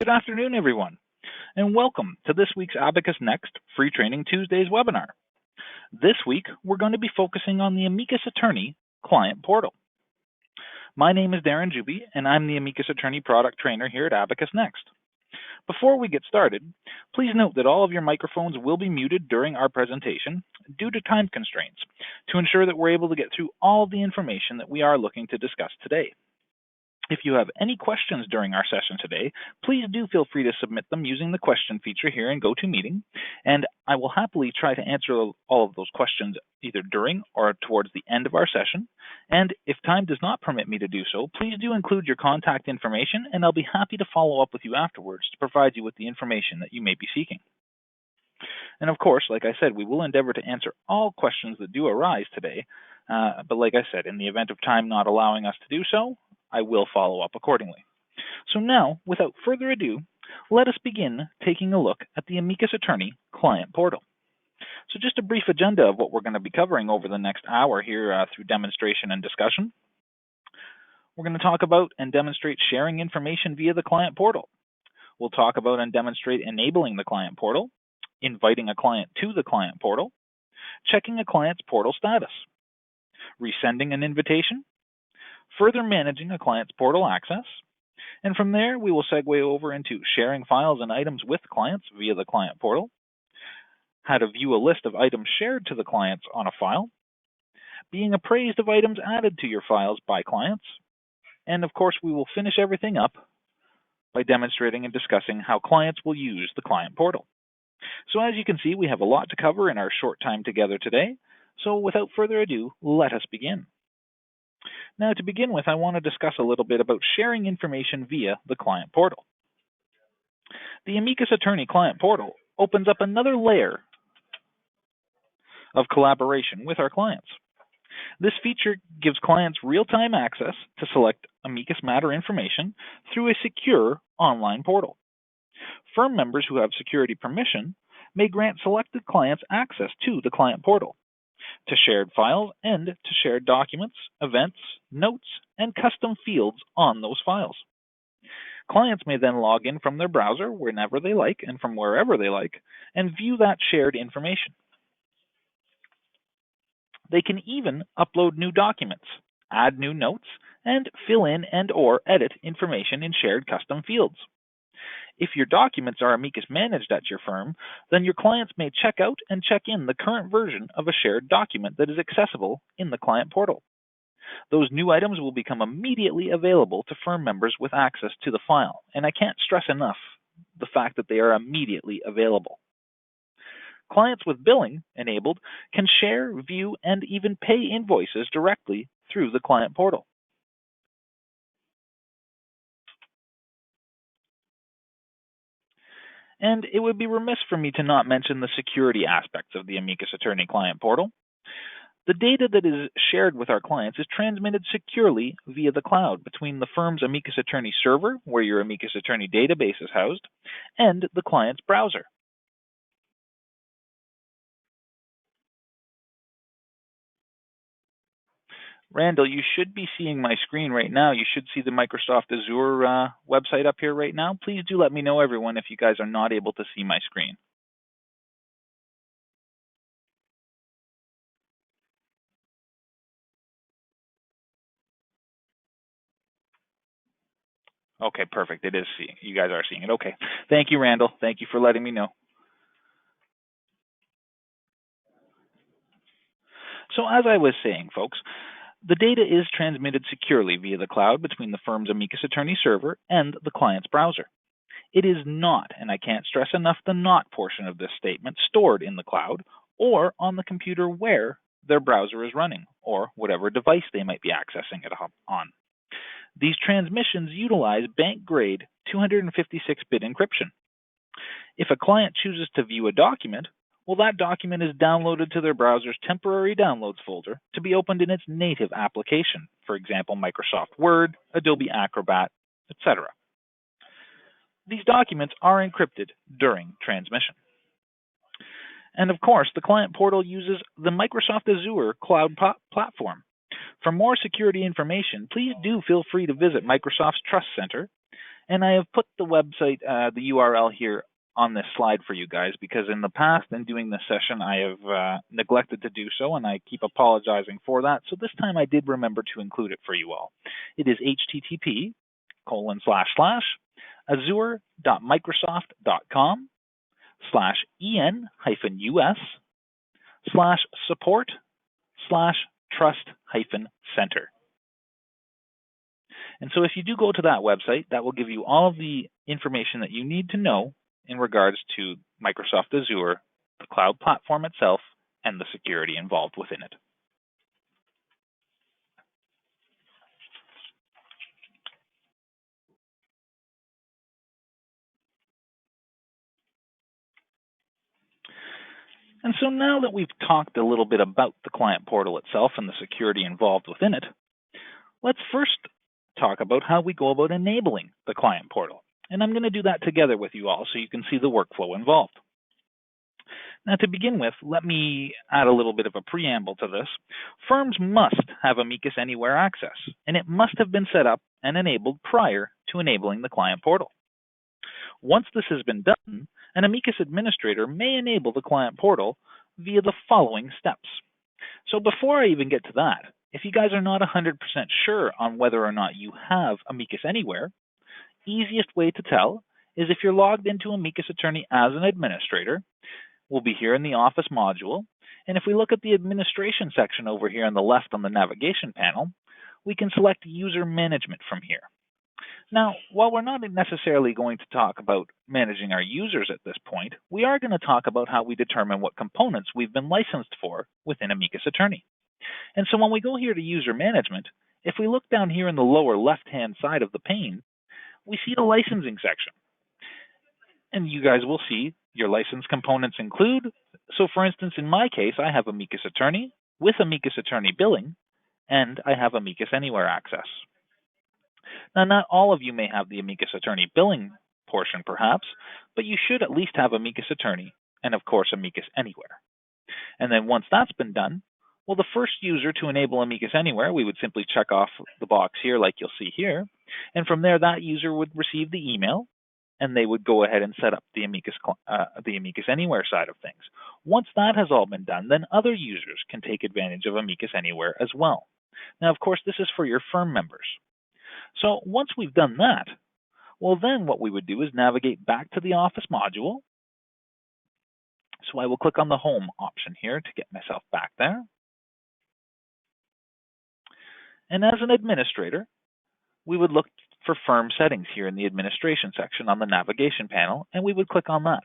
Good afternoon, everyone, and welcome to this week's Abacus Next Free Training Tuesdays webinar. This week, we're going to be focusing on the Amicus Attorney Client Portal. My name is Darren Juby, and I'm the Amicus Attorney Product Trainer here at Abacus Next. Before we get started, please note that all of your microphones will be muted during our presentation due to time constraints to ensure that we're able to get through all of the information that we are looking to discuss today. If you have any questions during our session today, please do feel free to submit them using the question feature here in GoToMeeting, and I will happily try to answer all of those questions either during or towards the end of our session. And if time does not permit me to do so, please do include your contact information, and I'll be happy to follow up with you afterwards to provide you with the information that you may be seeking. And of course, like I said, we will endeavor to answer all questions that do arise today, but like I said, in the event of time not allowing us to do so, I will follow up accordingly. So now, without further ado, let us begin taking a look at the Amicus Attorney Client Portal. So just a brief agenda of what we're going to be covering over the next hour here through demonstration and discussion. We're going to talk about and demonstrate sharing information via the Client Portal. We'll talk about and demonstrate enabling the Client Portal, inviting a client to the Client Portal, checking a client's portal status, resending an invitation, further managing a client's portal access, and from there we will segue over into sharing files and items with clients via the Client Portal, how to view a list of items shared to the clients on a file, being appraised of items added to your files by clients, and of course we will finish everything up by demonstrating and discussing how clients will use the Client Portal. So as you can see, we have a lot to cover in our short time together today, so without further ado, let us begin. Now, to begin with, I want to discuss a little bit about sharing information via the Client Portal. The Amicus Attorney Client Portal opens up another layer of collaboration with our clients. This feature gives clients real-time access to select Amicus Matter information through a secure online portal. Firm members who have security permission may grant selected clients access to the Client Portal, to shared files and to shared documents, events, notes, and custom fields on those files. Clients may then log in from their browser whenever they like and from wherever they like and view that shared information. They can even upload new documents, add new notes, and fill in and/or edit information in shared custom fields. If your documents are Amicus managed at your firm, then your clients may check out and check in the current version of a shared document that is accessible in the Client Portal. Those new items will become immediately available to firm members with access to the file, and I can't stress enough the fact that they are immediately available. Clients with billing enabled can share, view, and even pay invoices directly through the Client Portal. And it would be remiss for me to not mention the security aspects of the Amicus Attorney Client Portal. The data that is shared with our clients is transmitted securely via the cloud between the firm's Amicus Attorney server, where your Amicus Attorney database is housed, and the client's browser. Randall, you should be seeing my screen right now. You should see the Microsoft Azure website up here right now. Please do let me know, everyone, if you guys are not able to see my screen. Okay, perfect. It is seeing. You guys are seeing it. Okay. Thank you, Randall. Thank you for letting me know. So as I was saying, folks, the data is transmitted securely via the cloud between the firm's Amicus Attorney server and the client's browser. It is not, and I can't stress enough the not portion of this statement, stored in the cloud or on the computer where their browser is running or whatever device they might be accessing it on. These transmissions utilize bank-grade 256-bit encryption. If a client chooses to view a document, well, that document is downloaded to their browser's temporary downloads folder to be opened in its native application, for example, Microsoft Word, Adobe Acrobat, etc. These documents are encrypted during transmission. And of course, the Client Portal uses the Microsoft Azure cloud platform. For more security information, please do feel free to visit Microsoft's Trust Center And I have put the website, the URL here on this slide for you guys, because in the past in doing this session, I have neglected to do so, and I keep apologizing for that. So this time I did remember to include it for you all. It is http://azure.microsoft.com/en-us/support/trust-center. And so if you do go to that website, that will give you all of the information that you need to know in regards to Microsoft Azure, the cloud platform itself, and the security involved within it. And so now that we've talked a little bit about the client portal itself and the security involved within it, let's first talk about how we go about enabling the client portal. And I'm going to do that together with you all so you can see the workflow involved. Now, to begin with, let me add a little bit of a preamble to this. Firms must have Amicus Anywhere access, and it must have been set up and enabled prior to enabling the client portal. Once this has been done, an Amicus administrator may enable the client portal via the following steps. So before I even get to that, if you guys are not 100% sure on whether or not you have Amicus Anywhere, easiest way to tell is if you're logged into Amicus Attorney as an administrator. We'll be here in the Office module, and if we look at the administration section over here on the left on the navigation panel, we can select User Management from here. Now, while we're not necessarily going to talk about managing our users at this point, we are going to talk about how we determine what components we've been licensed for within Amicus Attorney. And so when we go here to User Management, if we look down here in the lower left-hand side of the pane, we see the licensing section. And you guys will see your license components include. So for instance, in my case, I have Amicus Attorney with Amicus Attorney Billing, and I have Amicus Anywhere access. Now, not all of you may have the Amicus Attorney Billing portion perhaps, but you should at least have Amicus Attorney and of course Amicus Anywhere. And then once that's been done, well, the first user to enable Amicus Anywhere, we would simply check off the box here like you'll see here, and from there that user would receive the email, and they would go ahead and set up the Amicus Anywhere side of things. Once that has all been done, then other users can take advantage of Amicus Anywhere as well. Now, of course, this is for your firm members. So once we've done that, well, then what we would do is navigate back to the Office module. So I will click on the Home option here to get myself back there. And as an administrator, we would look for firm settings here in the administration section on the navigation panel, and we would click on that.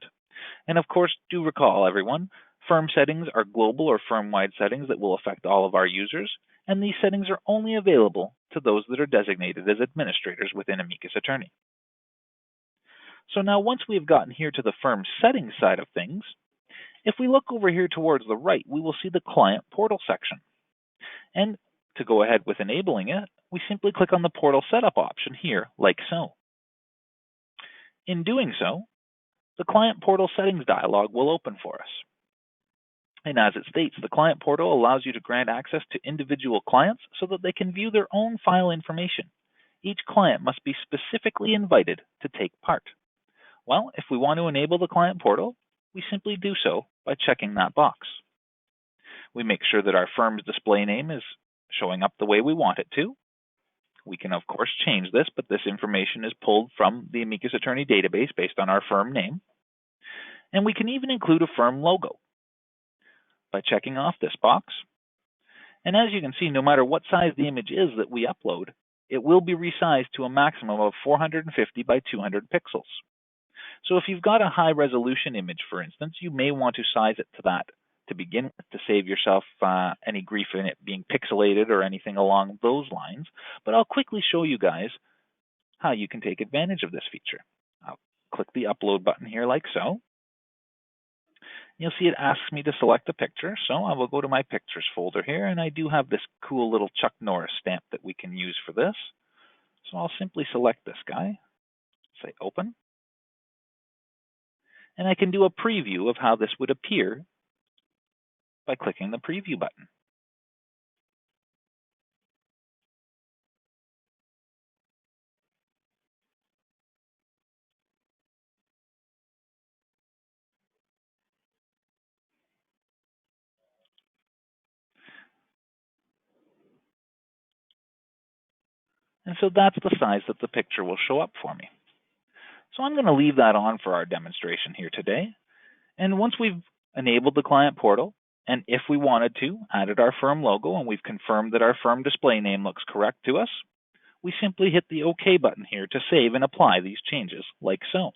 And of course, do recall everyone, firm settings are global or firm-wide settings that will affect all of our users, and these settings are only available to those that are designated as administrators within Amicus Attorney. So now once we've gotten here to the firm settings side of things, if we look over here towards the right, we will see the client portal section. And to go ahead with enabling it, we simply click on the portal setup option here, like so. In doing so, the client portal settings dialog will open for us. And as it states, the client portal allows you to grant access to individual clients so that they can view their own file information. Each client must be specifically invited to take part. Well, if we want to enable the client portal, we simply do so by checking that box. We make sure that our firm's display name is showing up the way we want it to. We can, of course, change this, but this information is pulled from the Amicus Attorney database based on our firm name. And we can even include a firm logo by checking off this box. And as you can see, no matter what size the image is that we upload, it will be resized to a maximum of 450 by 200 pixels. So if you've got a high resolution image, for instance, you may want to size it to that to begin with to save yourself any grief in it being pixelated or anything along those lines. But I'll quickly show you guys how you can take advantage of this feature. I'll click the upload button here like so. You'll see it asks me to select a picture, so I will go to my pictures folder here, and I do have this cool little Chuck Norris stamp that we can use for this. So I'll simply select this guy, say open, and I can do a preview of how this would appear by clicking the preview button. And so that's the size that the picture will show up for me. So I'm going to leave that on for our demonstration here today. And once we've enabled the client portal, and if we wanted to, added our firm logo, and we've confirmed that our firm display name looks correct to us, we simply hit the OK button here to save and apply these changes, like so.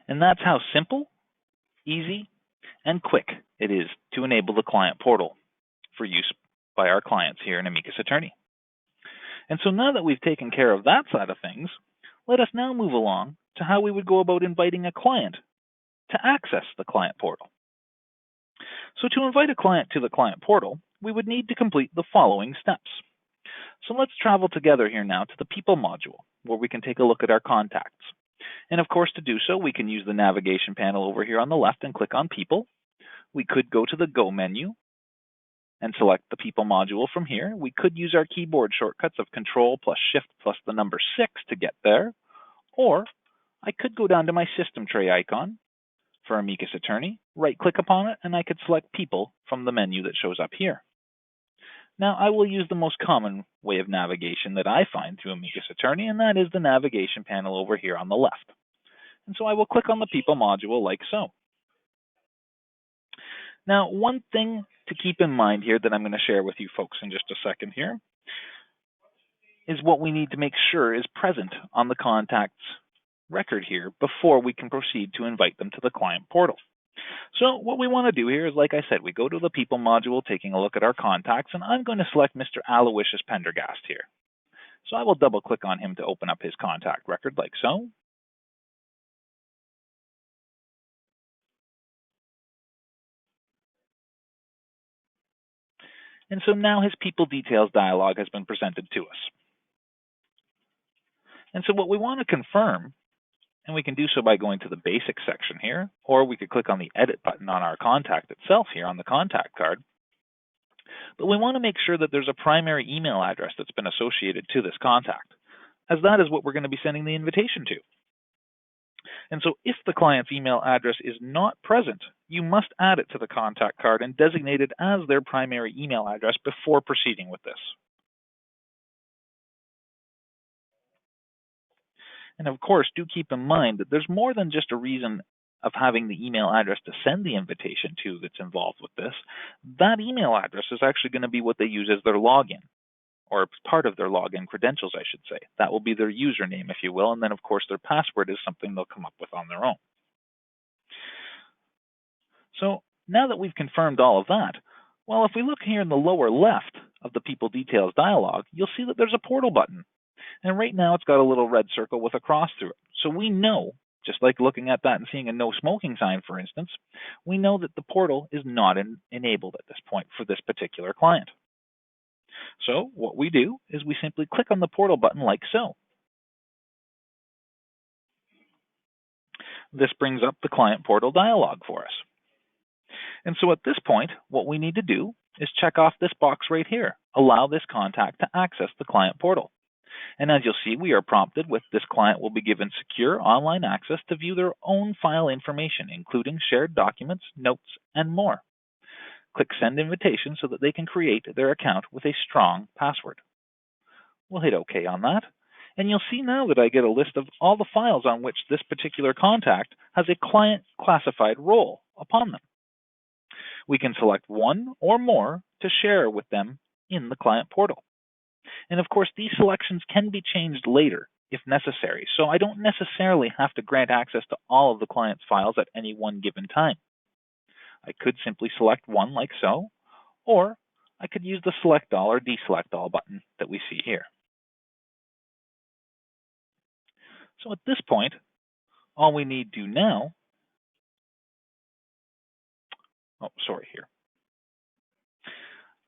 And that's how simple, easy, and quick it is to enable the client portal for use by our clients here in Amicus Attorney. And so now that we've taken care of that side of things, let us now move along to how we would go about inviting a client to access the client portal. So to invite a client to the client portal, we would need to complete the following steps. So let's travel together here now to the People module, where we can take a look at our contacts. And of course, to do so, we can use the navigation panel over here on the left and click on People. We could go to the Go menu and select the People module from here. We could use our keyboard shortcuts of Control plus Shift plus the number 6 to get there. Or I could go down to my system tray icon for Amicus Attorney, right-click upon it, and I could select People from the menu that shows up here. Now, I will use the most common way of navigation that I find through Amicus Attorney, and that is the navigation panel over here on the left. And so I will click on the People module like so. Now, one thing to keep in mind here that I'm going to share with you folks in just a second here is what we need to make sure is present on the contact's record here before we can proceed to invite them to the client portal. So what we want to do here is, like I said, we go to the People module, taking a look at our contacts, and I'm going to select Mr. Aloysius Pendergast here. So I will double click on him to open up his contact record like so. And so now his People Details dialog has been presented to us. And so what we want to confirm, and we can do so by going to the Basics section here, or we could click on the Edit button on our contact itself here on the contact card. But we want to make sure that there's a primary email address that's been associated to this contact, as that is what we're going to be sending the invitation to. And so if the client's email address is not present, you must add it to the contact card and designate it as their primary email address before proceeding with this. And of course, do keep in mind that there's more than just a reason of having the email address to send the invitation to that's involved with this. That email address is actually going to be what they use as their login, or part of their login credentials, I should say. That will be their username, if you will, and then of course their password is something they'll come up with on their own. So now that we've confirmed all of that, well, if we look here in the lower left of the People Details dialog, you'll see that there's a portal button. And right now it's got a little red circle with a cross through it. So we know, just like looking at that and seeing a no smoking sign, for instance, we know that the portal is not enabled at this point for this particular client. So what we do is we simply click on the portal button like so. This brings up the client portal dialog for us. And so at this point, what we need to do is check off this box right here, allow this contact to access the client portal. And as you'll see, we are prompted with this client will be given secure online access to view their own file information, including shared documents, notes, and more. Click Send Invitation so that they can create their account with a strong password. We'll hit OK on that. And you'll see now that I get a list of all the files on which this particular contact has a client classified role upon them. We can select one or more to share with them in the client portal. And of course, these selections can be changed later if necessary, so I don't necessarily have to grant access to all of the client's files at any one given time. I could simply select one like so, or I could use the Select All or Deselect All button that we see here. So at this point, all we need to do now,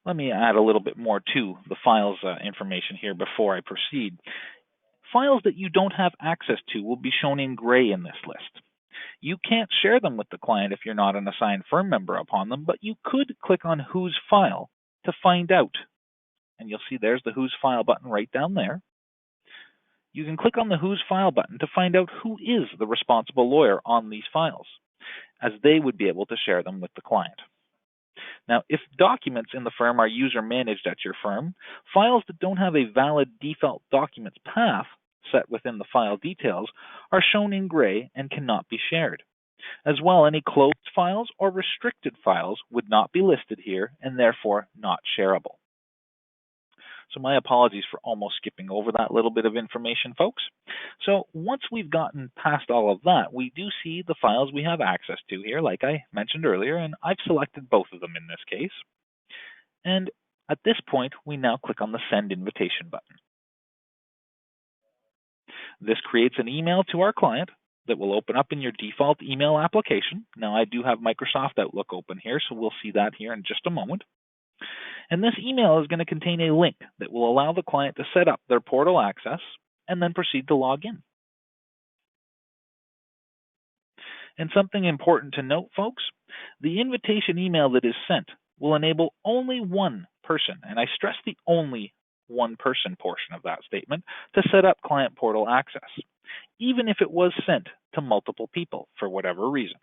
let me add a little bit more to the files information here before I proceed. Files that you don't have access to will be shown in gray in this list. You can't share them with the client if you're not an assigned firm member upon them, but you could click on Whose File to find out. And you'll see there's the Whose File button right down there. You can click on the Whose File button to find out who is the responsible lawyer on these files, as they would be able to share them with the client. Now, if documents in the firm are user managed at your firm, files that don't have a valid default documents path set within the file details are shown in gray and cannot be shared. As well, any closed files or restricted files would not be listed here and therefore not shareable. So my apologies for almost skipping over that little bit of information, folks. So once we've gotten past all of that, we do see the files we have access to here, like I mentioned earlier, and I've selected both of them in this case. And at this point, we now click on the Send Invitation button. This creates an email to our client that will open up in your default email application. Now, I do have Microsoft Outlook open here, so we'll see that here in just a moment. And this email is going to contain a link that will allow the client to set up their portal access and then proceed to log in. And something important to note, folks, the invitation email that is sent will enable only one person, and I stress the only one person portion of that statement, to set up client portal access, even if it was sent to multiple people for whatever reason.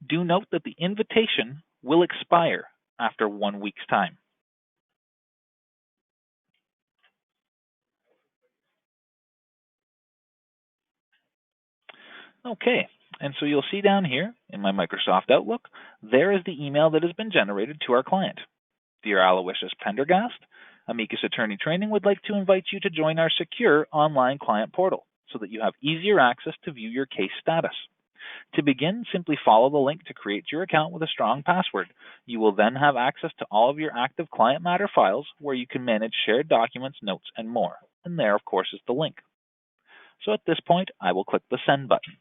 Do note that the invitation will expire after 1 week's time. Okay, and so you'll see down here in my Microsoft Outlook, there is the email that has been generated to our client. Dear Aloysius Pendergast, Amicus Attorney Training would like to invite you to join our secure online client portal so that you have easier access to view your case status. To begin, simply follow the link to create your account with a strong password. You will then have access to all of your active client matter files where you can manage shared documents, notes, and more. And there, of course, is the link. So at this point, I will click the Send button.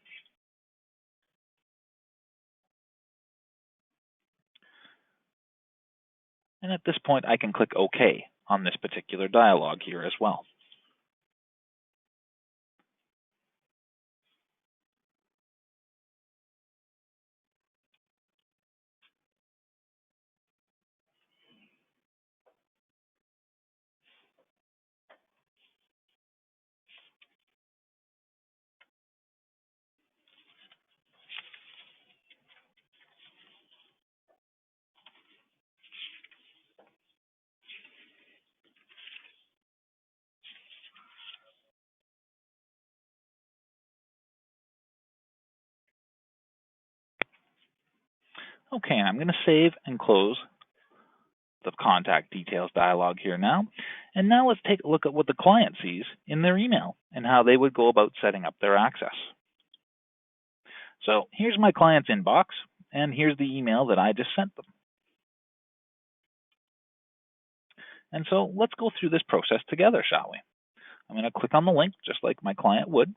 And at this point, I can click OK on this particular dialog here as well. Okay, I'm going to save and close the contact details dialog here now. And now let's take a look at what the client sees in their email and how they would go about setting up their access. So here's my client's inbox, and here's the email that I just sent them. And so let's go through this process together, shall we? I'm going to click on the link just like my client would.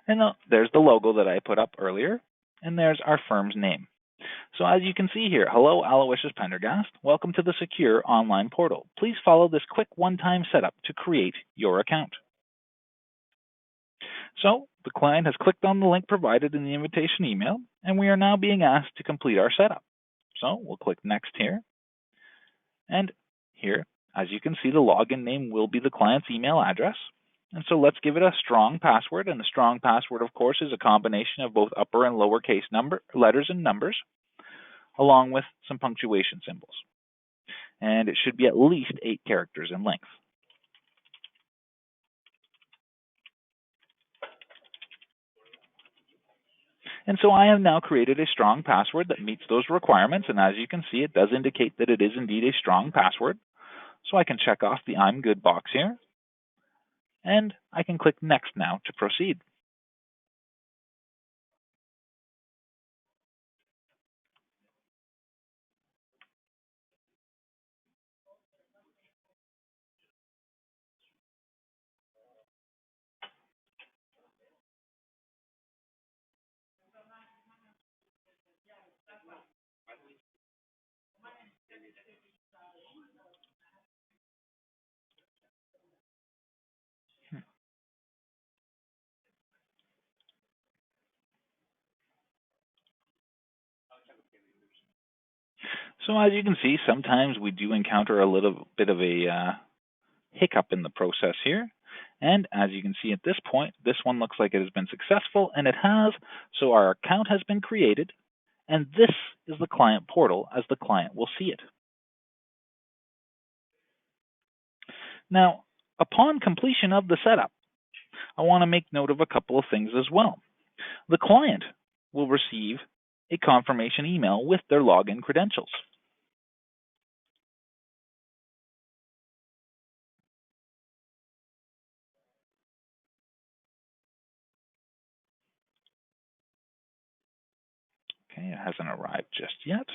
And there's the logo that I put up earlier, and there's our firm's name. So as you can see here, hello, Aloysius Pendergast. Welcome to the secure online portal. Please follow this quick one-time setup to create your account. So the client has clicked on the link provided in the invitation email, and we are now being asked to complete our setup. So we'll click Next here. And here, as you can see, the login name will be the client's email address. And so let's give it a strong password. And the strong password, of course, is a combination of both upper and lowercase letters and numbers, along with some punctuation symbols. And it should be at least 8 characters in length. And so I have now created a strong password that meets those requirements. And as you can see, it does indicate that it is indeed a strong password. So I can check off the I'm good box here. And I can click Next now to proceed. So as you can see, sometimes we do encounter a little bit of a hiccup in the process here. And as you can see at this point, this one looks like it has been successful, and it has. So our account has been created, and this is the client portal as the client will see it. Now, upon completion of the setup, I want to make note of a couple of things as well. The client will receive a confirmation email with their login credentials. Okay, it hasn't arrived just yet.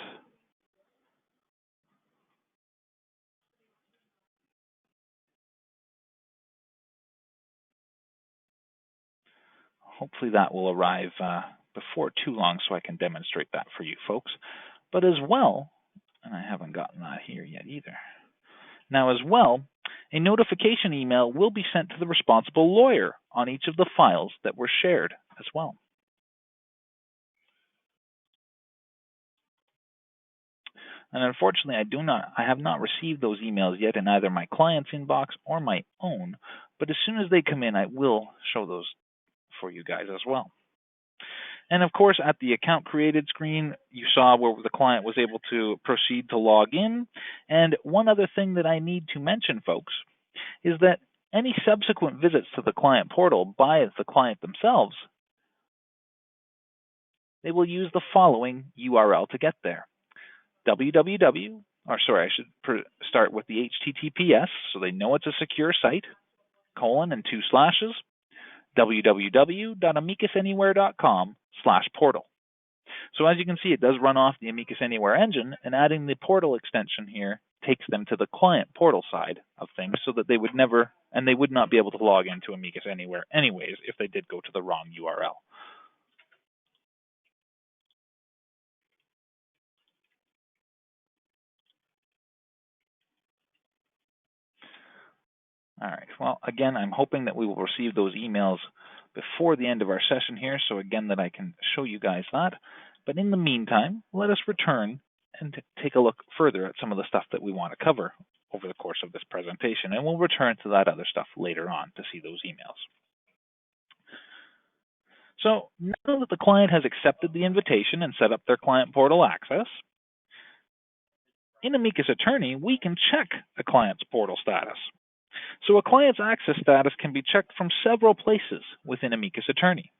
Hopefully that will arrive before too long so I can demonstrate that for you folks. But as well, and I haven't gotten that here yet either. Now as well, a notification email will be sent to the responsible lawyer on each of the files that were shared as well. And unfortunately, I have not received those emails yet in either my client's inbox or my own, but as soon as they come in, I will show those for you guys as well. And of course, at the account created screen, you saw where the client was able to proceed to log in. And one other thing that I need to mention, folks, is that any subsequent visits to the client portal by the client themselves, they will use the following URL to get there. Start with the HTTPS, so they know it's a secure site, colon and 2 slashes, www.amicusanywhere.com/portal. So as you can see, it does run off the Amicus Anywhere engine, and adding the portal extension here takes them to the client portal side of things so that they would not be able to log into Amicus Anywhere anyways if they did go to the wrong URL. All right, well, again, I'm hoping that we will receive those emails before the end of our session here, so again, that I can show you guys that. But in the meantime, let us return and take a look further at some of the stuff that we want to cover over the course of this presentation, and we'll return to that other stuff later on to see those emails. So now that the client has accepted the invitation and set up their client portal access, in Amicus Attorney, we can check a client's portal status. So a client's access status can be checked from several places within Amicus Attorney.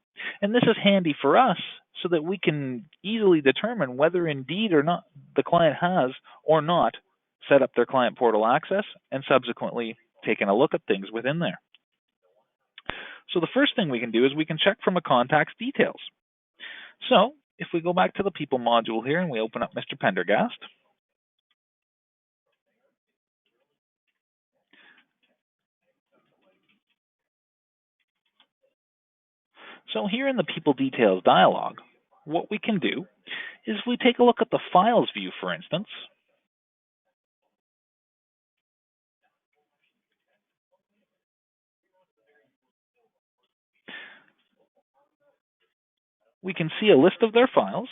And this is handy for us so that we can easily determine whether indeed or not the client has or not set up their client portal access and subsequently taken a look at things within there. So the first thing we can do is we can check from a contact's details. So if we go back to the People module here and we open up Mr. Pendergast, so here in the People Details dialog, what we can do is if we take a look at the Files view, for instance, we can see a list of their files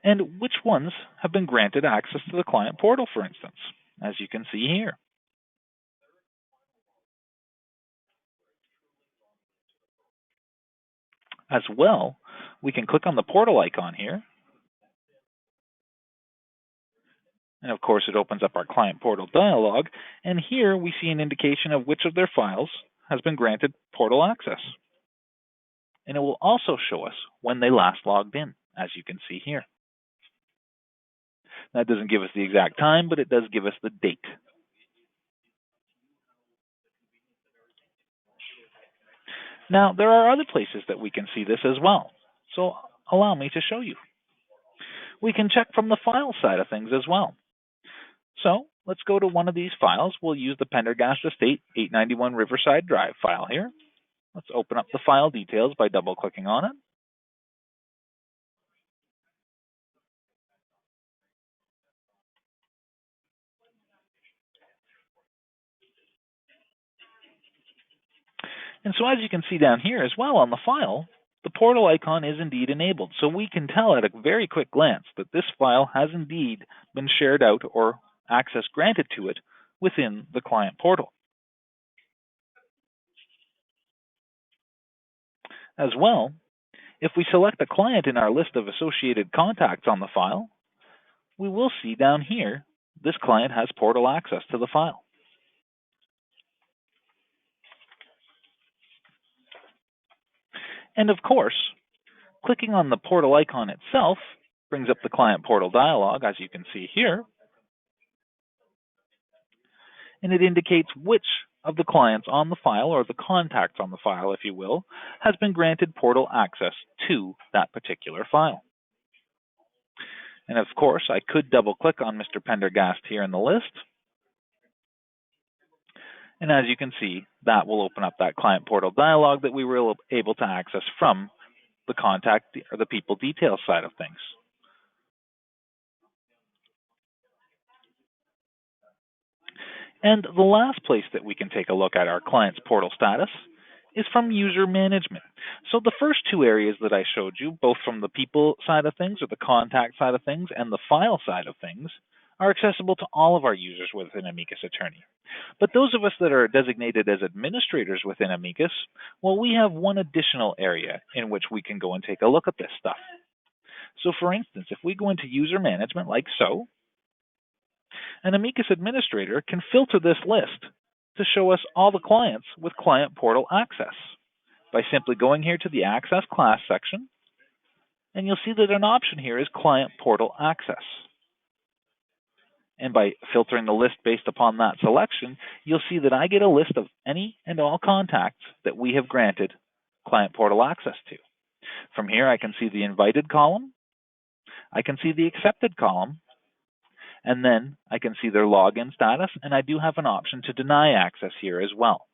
and which ones have been granted access to the client portal, for instance, as you can see here. As well, we can click on the portal icon here, and of course it opens up our client portal dialog, and here we see an indication of which of their files has been granted portal access. And it will also show us when they last logged in, as you can see here. That doesn't give us the exact time, but it does give us the date. Now, there are other places that we can see this as well, so allow me to show you. We can check from the file side of things as well. So let's go to one of these files. We'll use the Pendergast Estate 891 Riverside Drive file here. Let's open up the file details by double-clicking on it. And so as you can see down here as well on the file, the portal icon is indeed enabled, so we can tell at a very quick glance that this file has indeed been shared out or access granted to it within the client portal. As well, if we select a client in our list of associated contacts on the file, we will see down here this client has portal access to the file. And of course, clicking on the portal icon itself brings up the client portal dialog, as you can see here, and it indicates which of the clients on the file, or the contacts on the file, if you will, has been granted portal access to that particular file. And of course, I could double-click on Mr. Pendergast here in the list. And as you can see, that will open up that client portal dialog that we were able to access from the contact or the people details side of things. And the last place that we can take a look at our client's portal status is from user management. So the first two areas that I showed you, both from the people side of things or the contact side of things and the file side of things, are accessible to all of our users within Amicus Attorney. But those of us that are designated as administrators within Amicus, well, we have one additional area in which we can go and take a look at this stuff. So for instance, if we go into user management like so, an Amicus administrator can filter this list to show us all the clients with client portal access by simply going here to the Access Class section, and you'll see that an option here is Client Portal Access. And by filtering the list based upon that selection, you'll see that I get a list of any and all contacts that we have granted client portal access to. From here, I can see the invited column, I can see the accepted column, and then I can see their login status, and I do have an option to deny access here as well.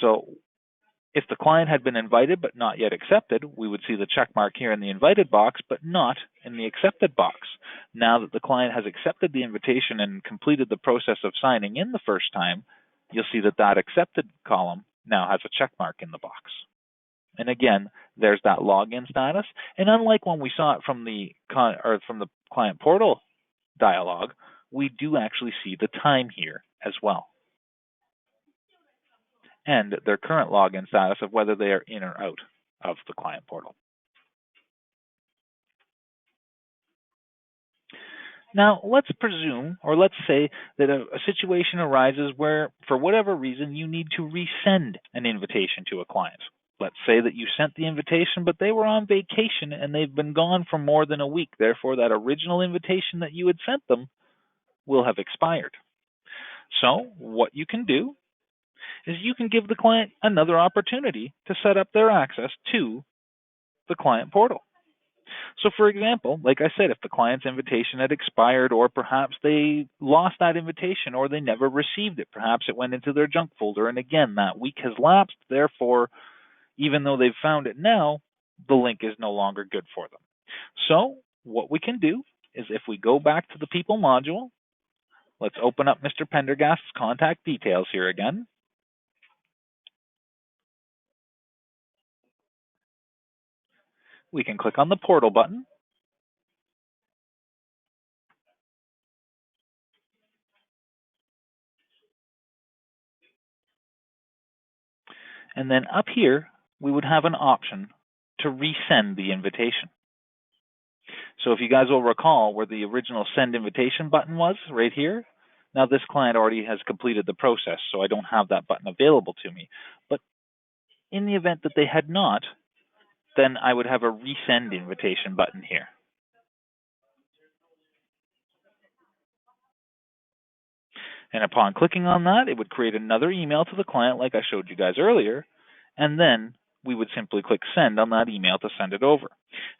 So if the client had been invited but not yet accepted, we would see the check mark here in the invited box, but not in the accepted box. Now that the client has accepted the invitation and completed the process of signing in the first time, you'll see that that accepted column now has a check mark in the box. And again, there's that login status. And unlike when we saw it from the client portal dialog, we do actually see the time here as well, and their current login status of whether they are in or out of the client portal. Now, let's presume, or let's say that a situation arises where, for whatever reason, you need to resend an invitation to a client. Let's say that you sent the invitation, but they were on vacation and they've been gone for more than a week. Therefore, that original invitation that you had sent them will have expired. So what you can do is you can give the client another opportunity to set up their access to the client portal. So for example, like I said, if the client's invitation had expired, or perhaps they lost that invitation or they never received it, perhaps it went into their junk folder, and again, that week has lapsed, therefore, even though they've found it now, the link is no longer good for them. So what we can do is, if we go back to the people module, let's open up Mr. Pendergast's contact details here again. We can click on the portal button. And then up here, we would have an option to resend the invitation. So if you guys will recall where the original send invitation button was, right here, now this client already has completed the process, so I don't have that button available to me. But in the event that they had not, then I would have a resend invitation button here. And upon clicking on that, it would create another email to the client like I showed you guys earlier, and then we would simply click send on that email to send it over.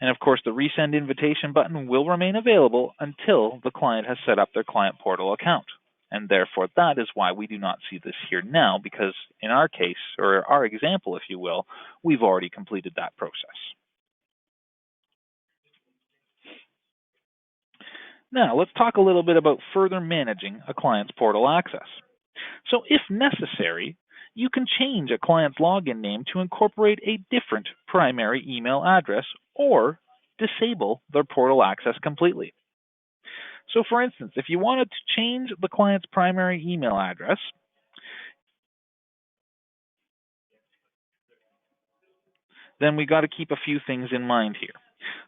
And of course, the resend invitation button will remain available until the client has set up their client portal account. And therefore, that is why we do not see this here now, because in our case, or our example, if you will, we've already completed that process. Now, let's talk a little bit about further managing a client's portal access. So if necessary, you can change a client's login name to incorporate a different primary email address or disable their portal access completely. So for instance, if you wanted to change the client's primary email address, then we got to keep a few things in mind here.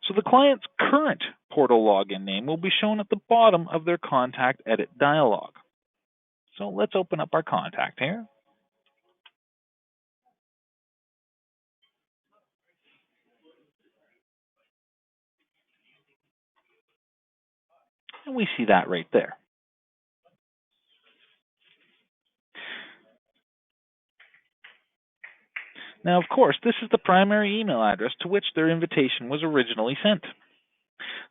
So the client's current portal login name will be shown at the bottom of their contact edit dialog. So let's open up our contact here. And we see that right there. Now, of course, this is the primary email address to which their invitation was originally sent.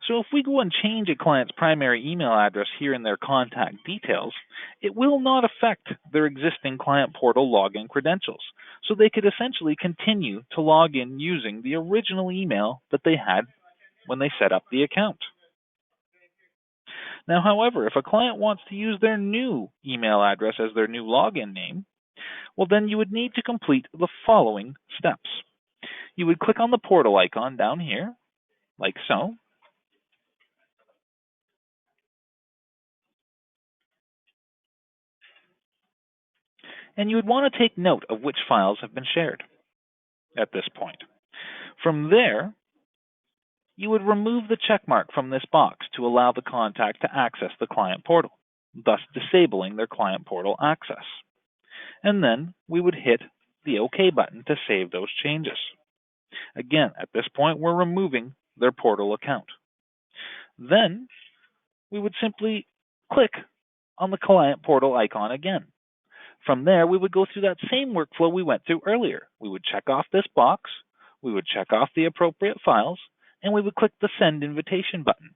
So if we go and change a client's primary email address here in their contact details, it will not affect their existing client portal login credentials. So they could essentially continue to log in using the original email that they had when they set up the account. Now, however, if a client wants to use their new email address as their new login name, well, then you would need to complete the following steps. You would click on the portal icon down here, like so. And you would want to take note of which files have been shared at this point. From there, you would remove the checkmark from this box to allow the contact to access the client portal, thus disabling their client portal access. And then we would hit the OK button to save those changes. Again, at this point, we're removing their portal account. Then we would simply click on the client portal icon again. From there, we would go through that same workflow we went through earlier. We would check off this box, we would check off the appropriate files, and we would click the Send Invitation button.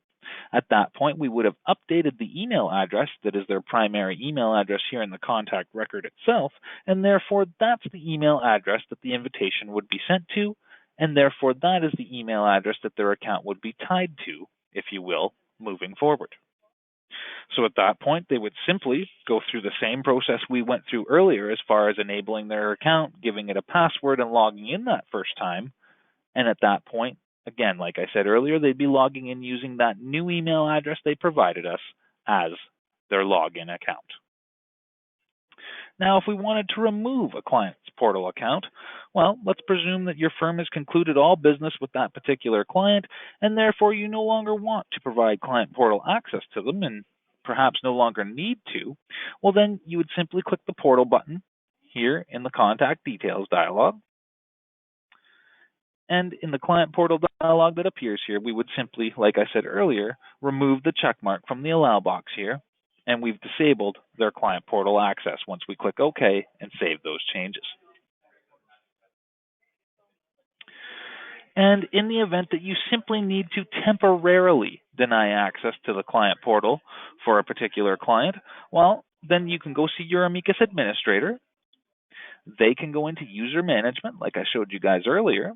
At that point, we would have updated the email address that is their primary email address here in the contact record itself, and therefore that's the email address that the invitation would be sent to, and therefore that is the email address that their account would be tied to, if you will, moving forward. So at that point, they would simply go through the same process we went through earlier as far as enabling their account, giving it a password, and logging in that first time. And at that point, again, like I said earlier, they'd be logging in using that new email address they provided us as their login account. Now, if we wanted to remove a client's portal account, well, let's presume that your firm has concluded all business with that particular client, and therefore you no longer want to provide client portal access to them and perhaps no longer need to. Well, then you would simply click the portal button here in the contact details dialog. And in the client portal dialog that appears here, we would simply, like I said earlier, remove the check mark from the allow box here, and we've disabled their client portal access once we click OK and save those changes. And in the event that you simply need to temporarily deny access to the client portal for a particular client, well, then you can go see your Amicus administrator. They can go into user management, like I showed you guys earlier.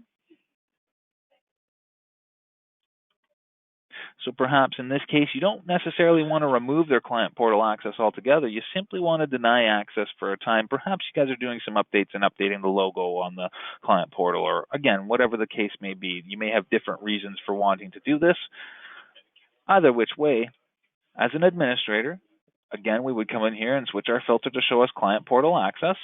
So perhaps in this case, you don't necessarily want to remove their client portal access altogether. You simply want to deny access for a time. Perhaps you guys are doing some updates and updating the logo on the client portal, or again, whatever the case may be. You may have different reasons for wanting to do this. Either which way, as an administrator, again, we would come in here and switch our filter to show us client portal access,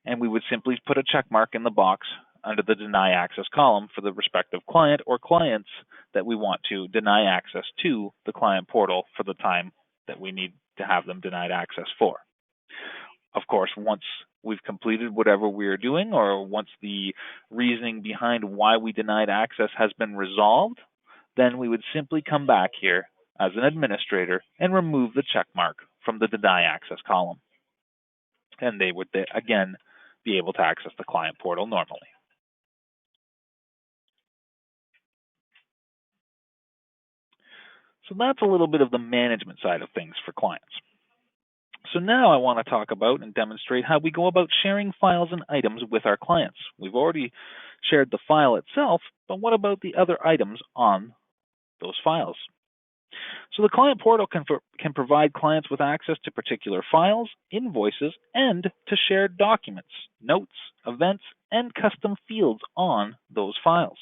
and we would simply put a check mark in the box under the deny access column for the respective client or clients that we want to deny access to the client portal for the time that we need to have them denied access for. Of course, once we've completed whatever we are doing, or once the reasoning behind why we denied access has been resolved, then we would simply come back here as an administrator and remove the check mark from the deny access column. And they would, again, be able to access the client portal normally. So that's a little bit of the management side of things for clients. So now I want to talk about and demonstrate how we go about sharing files and items with our clients. We've already shared the file itself, but what about the other items on those files? So the client portal can provide clients with access to particular files, invoices, and to shared documents, notes, events, and custom fields on those files.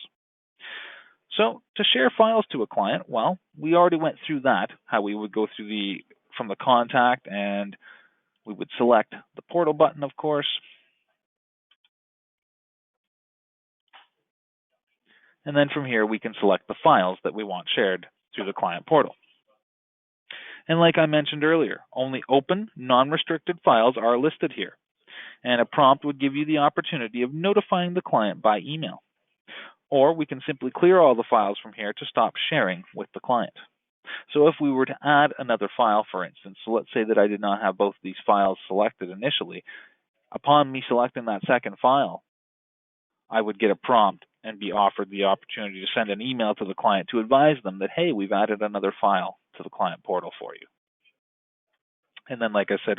So to share files to a client, well, we already went through that, how we would go through from the contact, and we would select the portal button, of course. And then from here, we can select the files that we want shared through the client portal. And like I mentioned earlier, only open, non-restricted files are listed here. And a prompt would give you the opportunity of notifying the client by email. Or we can simply clear all the files from here to stop sharing with the client. So if we were to add another file, for instance, so let's say that I did not have both these files selected initially, upon me selecting that second file, I would get a prompt and be offered the opportunity to send an email to the client to advise them that, hey, we've added another file to the client portal for you. And then, like I said,